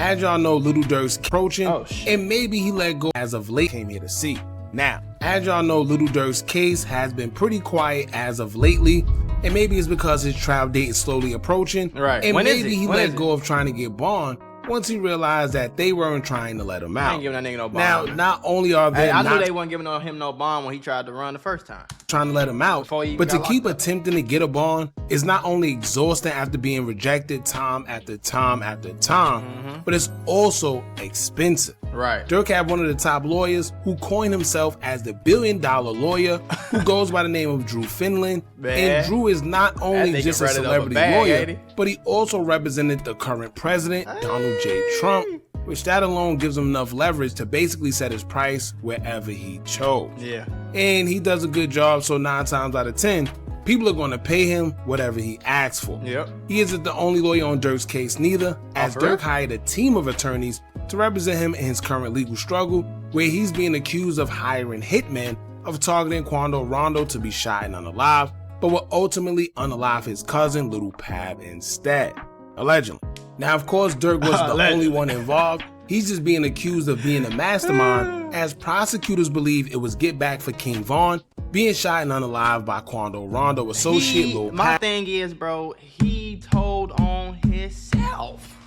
as y'all know, Lil Durk's approaching, and maybe he let go as of late came here to see. Now, as y'all know, Lil Durk's case has been pretty quiet as of lately, and maybe it's because his trial date is slowly approaching, right? And maybe he let go of trying to get bond once he realized that they weren't trying to let him out. I ain't giving that nigga no bond. Now, not only are they I knew they wasn't giving him no bond when he tried to run the first time. Trying to let him out, but to keep attempting to get a bond is not only exhausting after being rejected time after time after time, but it's also expensive. Right. Durk had one of the top lawyers who coined himself as the billion-dollar lawyer who goes by the name of Drew Finland. And Drew is not only just a celebrity lawyer, but he also represented the current president, Donald J. Trump, which that alone gives him enough leverage to basically set his price wherever he chose. Yeah. And he does a good job, so 9 times out of 10, people are going to pay him whatever he asks for. Yep. He isn't the only lawyer on Durk's case neither, as Durk hired a team of attorneys to represent him in his current legal struggle, where he's being accused of hiring hitmen of targeting Quando Rondo to be shot and unalive, but will ultimately unalive his cousin, Little Pab, instead. Allegedly. Now, of course, Durk was the only one involved. He's just being accused of being a mastermind, as prosecutors believe it was get back for King Von being shot and unalive by Quando Rondo associate Lil Pab. My thing is, bro, he told on himself.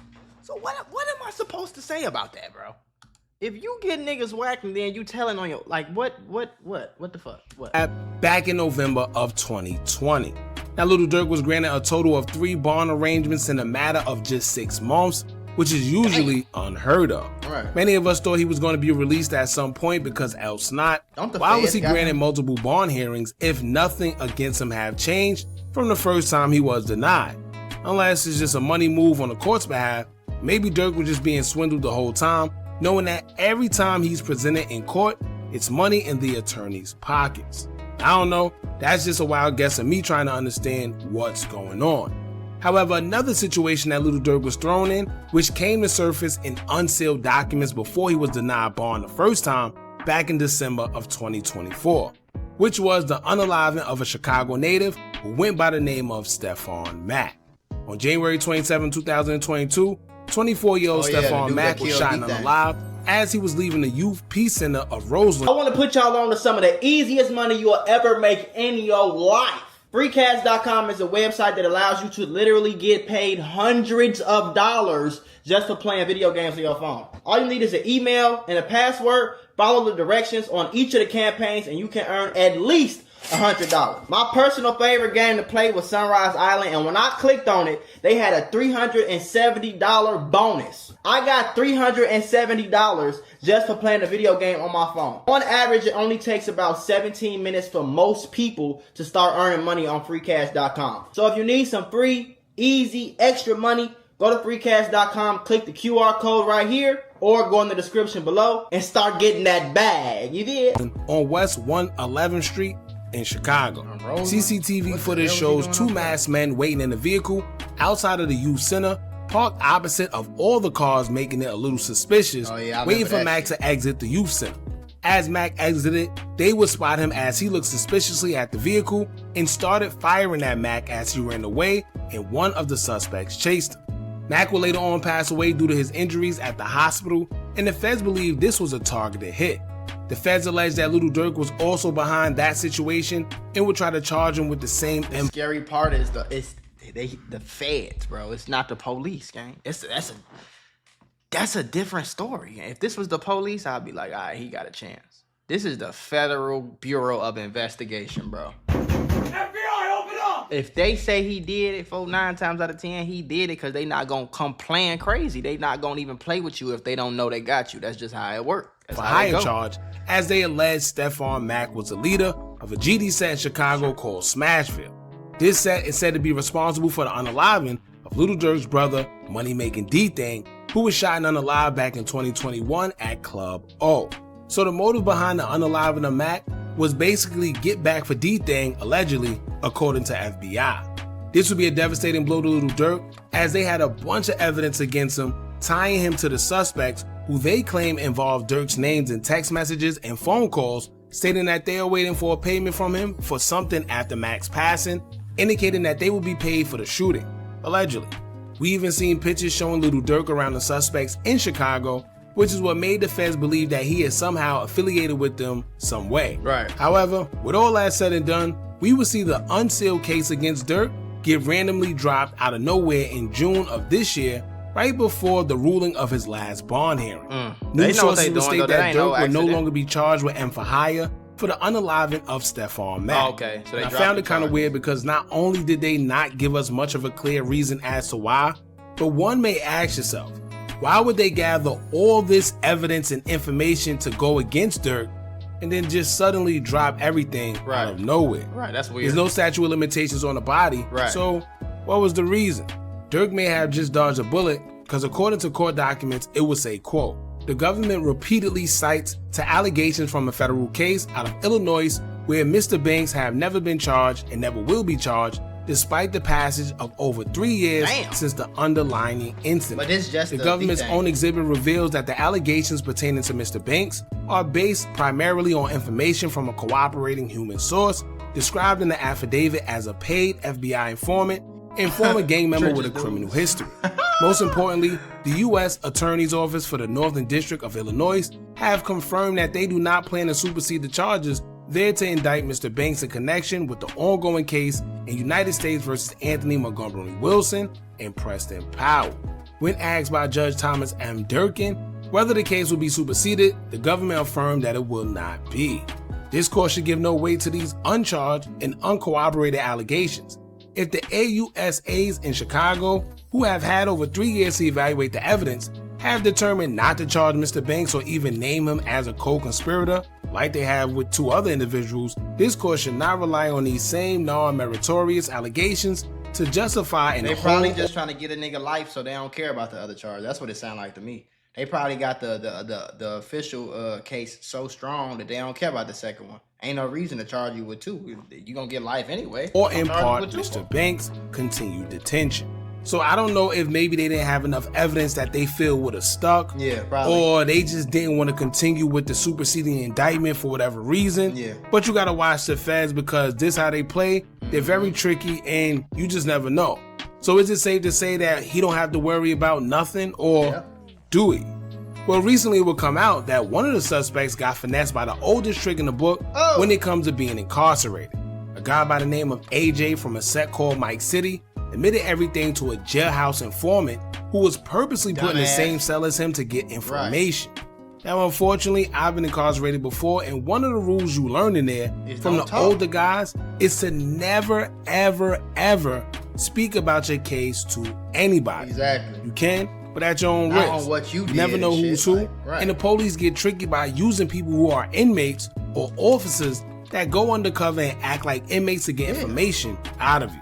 So what am I supposed to say about that, bro? If you get niggas whacked and then you telling on your, like, what the fuck? What? Back in November of 2020. Now, Lil Durk was granted a total of 3 bond arrangements in a matter of just 6 months, which is usually unheard of. Right. Many of us thought he was going to be released at some point because else not. Why was he granted multiple bond hearings if nothing against him have changed from the first time he was denied? Unless it's just a money move on the court's behalf, maybe Durk was just being swindled the whole time, knowing that every time he's presented in court, it's money in the attorney's pockets. I don't know, that's just a wild guess of me trying to understand what's going on. However, another situation that Lil Durk was thrown in, which came to surface in unsealed documents before he was denied bond the first time, back in December of 2024, which was the unaliving of a Chicago native who went by the name of Stefon Mack. On January 27, 2022, 24-year-old Stefon Mack was shot and unalive as he was leaving the Youth Peace Center of Roseland. I want to put y'all on to some of the easiest money you'll ever make in your life. Freecash.com is a website that allows you to literally get paid hundreds of dollars just for playing video games on your phone. All you need is an email and a password. Follow the directions on each of the campaigns and you can earn at least $100. My personal favorite game to play was Sunrise Island, and when I clicked on it, they had a $370 bonus. I got $370 just for playing a video game on my phone. On average, it only takes about 17 minutes for most people to start earning money on freecash.com. So if you need some free, easy, extra money, go to freecash.com, click the QR code right here, or go in the description below and start getting that bag. You did? On West 111th Street in Chicago. CCTV footage shows 2 masked men waiting in a vehicle outside of the youth center, parked opposite of all the cars, making it a little suspicious, waiting for Mack to exit the youth center. As Mack exited, they would spot him as he looked suspiciously at the vehicle and started firing at Mack as he ran away, and one of the suspects chased him. Mack would later on pass away due to his injuries at the hospital, and the feds believe this was a targeted hit. The feds allege that Lil Durk was also behind that situation and would try to charge him with the same. The scary part is the feds, bro. It's not the police, gang. That's a different story. If this was the police, I'd be like, all right, he got a chance. This is the Federal Bureau of Investigation, bro. FBI, open up! If they say he did it, 9 times out of 10, he did it because they not gonna come playing crazy. They not gonna even play with you if they don't know they got you. That's just how it works. For higher charge, as they allege Stefon Mack was the leader of a GD set in Chicago called Smashville. This set is said to be responsible for the unaliving of Lil Durk's brother, Money-Making D-Thing, who was shot and unalive back in 2021 at Club O. So the motive behind the unaliving of Mack was basically get back for D-Thing, allegedly, according to FBI. This would be a devastating blow to Lil Durk, as they had a bunch of evidence against him, tying him to the suspects who they claim involved Durk's names in text messages and phone calls, stating that they are waiting for a payment from him for something after Mack's passing, indicating that they will be paid for the shooting, allegedly. We even seen pictures showing Lil Durk around the suspects in Chicago, which is what made the feds believe that he is somehow affiliated with them some way. Right. However, with all that said and done, we will see the unsealed case against Durk get randomly dropped out of nowhere in June of this year, right before the ruling of his last bond hearing. New sources will state that Durk will no longer be charged with M for hire for the unaliving of Stefon Mack. Oh, okay. So I found it kind of weird because not only did they not give us much of a clear reason as to why, but one may ask yourself, why would they gather all this evidence and information to go against Durk and then just suddenly drop everything out of nowhere? Right, that's weird. There's no statute of limitations on the body, so what was the reason? Durk may have just dodged a bullet because according to court documents, it would say, quote, "The government repeatedly cites to allegations from a federal case out of Illinois where Mr. Banks have never been charged and never will be charged despite the passage of over 3 years since the underlying incident." But it's just the government's own exhibit reveals that the allegations pertaining to Mr. Banks are based primarily on information from a cooperating human source described in the affidavit as a paid FBI informant and former gang member with a criminal history. Most importantly, the U.S. Attorney's Office for the Northern District of Illinois have confirmed that they do not plan to supersede the charges there to indict Mr. Banks in connection with the ongoing case in United States versus Anthony Montgomery Wilson and Preston Powell. When asked by Judge Thomas M. Durkin whether the case will be superseded, the government affirmed that it will not be. This court should give no weight to these uncharged and uncorroborated allegations. If the AUSAs in Chicago, who have had over 3 years to evaluate the evidence, have determined not to charge Mr. Banks or even name him as a co-conspirator, like they have with 2 other individuals, this court should not rely on these same non-meritorious allegations to justify They probably just trying to get a nigga life so they don't care about the other charge. That's what it sounded like to me. They probably got the official case so strong that they don't care about the second one. Ain't no reason to charge you with 2. You gonna get life anyway. Or impart Mr. Banks' continued detention. So I don't know if maybe they didn't have enough evidence that they feel would have stuck. Yeah, probably. Or they just didn't want to continue with the superseding indictment for whatever reason. Yeah. But you gotta watch the feds because this how they play. They're very tricky and you just never know. So is it safe to say that he don't have to worry about nothing, or do he? Well, recently it will come out that one of the suspects got finessed by the oldest trick in the book when it comes to being incarcerated. A guy by the name of AJ from a set called Mike City admitted everything to a jailhouse informant who was purposely put in the same cell as him to get information. Now, unfortunately, I've been incarcerated before, and one of the rules you learn in there from the older guys is to never, ever, ever speak about your case to anybody. Exactly. You can, but at your own Not risk. on what you did never know who's who. like, And the police get tricky by using people who are inmates or officers that go undercover and act like inmates to get information out of you.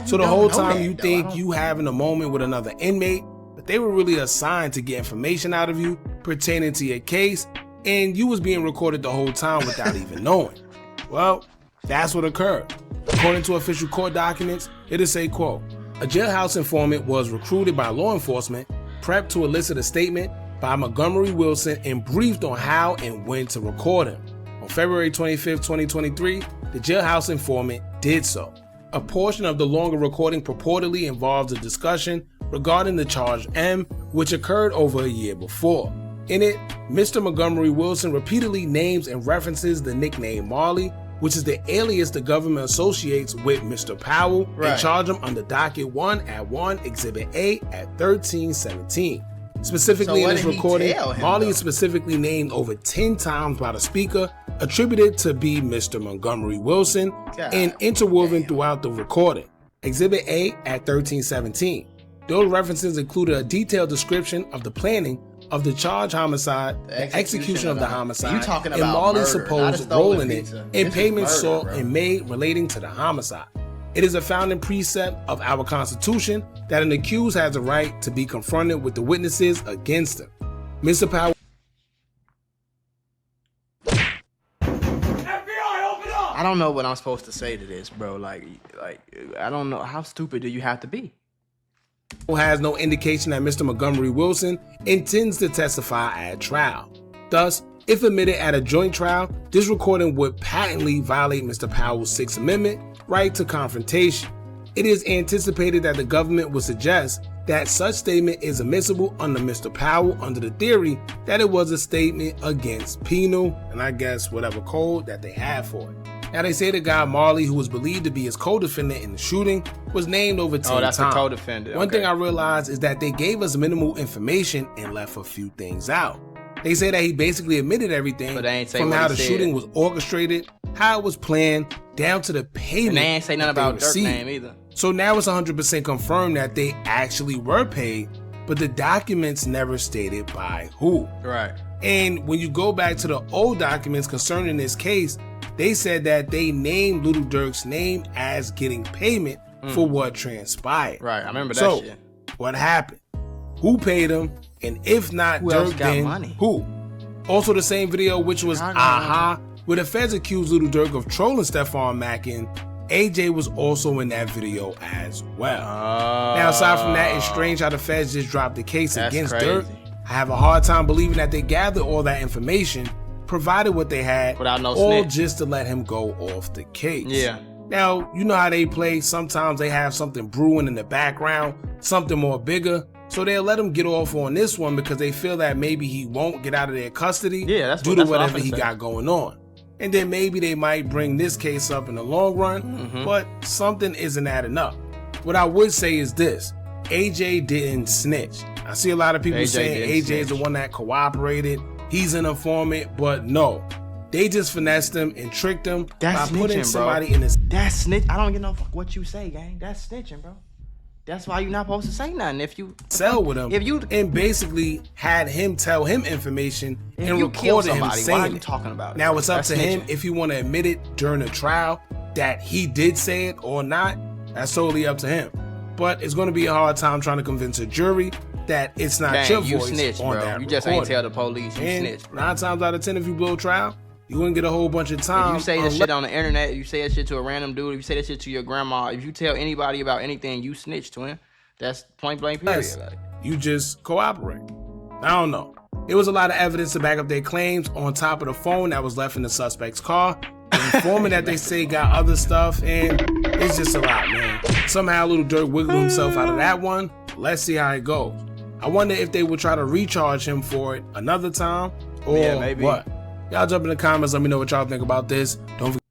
So the whole time you think you having a moment with another inmate, but they were really assigned to get information out of you pertaining to your case, and you was being recorded the whole time without even knowing. Well, that's what occurred. According to official court documents, it'll say, quote, "A jailhouse informant was recruited by law enforcement, prepped to elicit a statement by Montgomery Wilson, and briefed on how and when to record him. On February 25th, 2023, the jailhouse informant did so. A portion of the longer recording purportedly involves a discussion regarding the charge M, which occurred over a year before. In it, Mr. Montgomery Wilson repeatedly names and references the nickname Marley, which is the alias the government associates with Mr. Powell, and charge him under docket 1 at 1 Exhibit A at 1317. Specifically in this recording, Marley is specifically named over 10 times by the speaker, attributed to be Mr. Montgomery Wilson, and interwoven throughout the recording. Exhibit A at 1317. Those references included a detailed description of the planning of the charged homicide, the execution of the homicide, and Marley's supposed role in it, and payments sought and made relating to the homicide. It is a founding precept of our Constitution that an accused has the right to be confronted with the witnesses against him. Mr. Powell. FBI, open up! I don't know what I'm supposed to say to this, bro. Like, I don't know. How stupid do you have to be? Has no indication that Mr. Montgomery Wilson intends to testify at trial. Thus, if admitted at a joint trial, this recording would patently violate Mr. Powell's Sixth Amendment right to confrontation. It is anticipated that the government would suggest that such statement is admissible under Mr. Powell under the theory that it was a statement against penal and I guess whatever code that they had for it. Now they say the guy Marley, who was believed to be his co-defendant in the shooting, was named over 10 times. Oh, that's a co-defendant. One thing I realized is that they gave us minimal information and left a few things out. They say that he basically admitted everything from how the shooting was orchestrated, how it was planned, down to the payment. And they ain't say nothing about Durk's name either. So now it's 100% confirmed that they actually were paid, but the documents never stated by who. Right. And when you go back to the old documents concerning this case, they said that they named Lil Durk's name as getting payment for what transpired. Right, I remember that shit. So, what happened? Who paid him? And if not who Durk, then money? Who? Also the same video, which was Aha, where the feds accused Lil Durk of trolling Stefon Mack, and AJ was also in that video as well. Now, aside from that, it's strange how the feds just dropped the case against Durk. I have a hard time believing that they gathered all that information, provided what they had, without no all snitch, just to let him go off the case. Yeah. Now, you know how they play. Sometimes they have something brewing in the background, something more bigger. So they'll let him get off on this one because they feel that maybe he won't get out of their custody due to whatever he got going on. And then maybe they might bring this case up in the long run, but something isn't adding up. What I would say is this: AJ didn't snitch. I see a lot of people saying AJ is the one that cooperated, he's an informant, but no. They just finessed him and tricked him by putting somebody in this. That's snitch. I don't get no fuck what you say, gang. That's snitching, bro. That's why you're not supposed to say nothing if you sell with him. If you and basically had him tell him information and you recorded him saying why are you talking about it? Now it's up to him if he want to admit it during the trial that he did say it or not. That's totally up to him. But it's going to be a hard time trying to convince a jury that it's not your voice snitch, on bro. that You just ain't tell the police you snitched. 9 times out of 10, if you blow a trial, you wouldn't get a whole bunch of time. If you say that shit on the internet, you say that shit to a random dude, if you say that shit to your grandma, if you tell anybody about anything, you snitch to him. That's point blank period. Yes, you just cooperate. I don't know. It was a lot of evidence to back up their claims on top of the phone that was left in the suspect's car. The informant that they say got other stuff, and it's just a lot, man. Somehow Lil Durk wiggled himself out of that one. Let's see how it goes. I wonder if they will try to recharge him for it another time or maybe. What? Y'all jump in the comments. Let me know what y'all think about this. Don't forget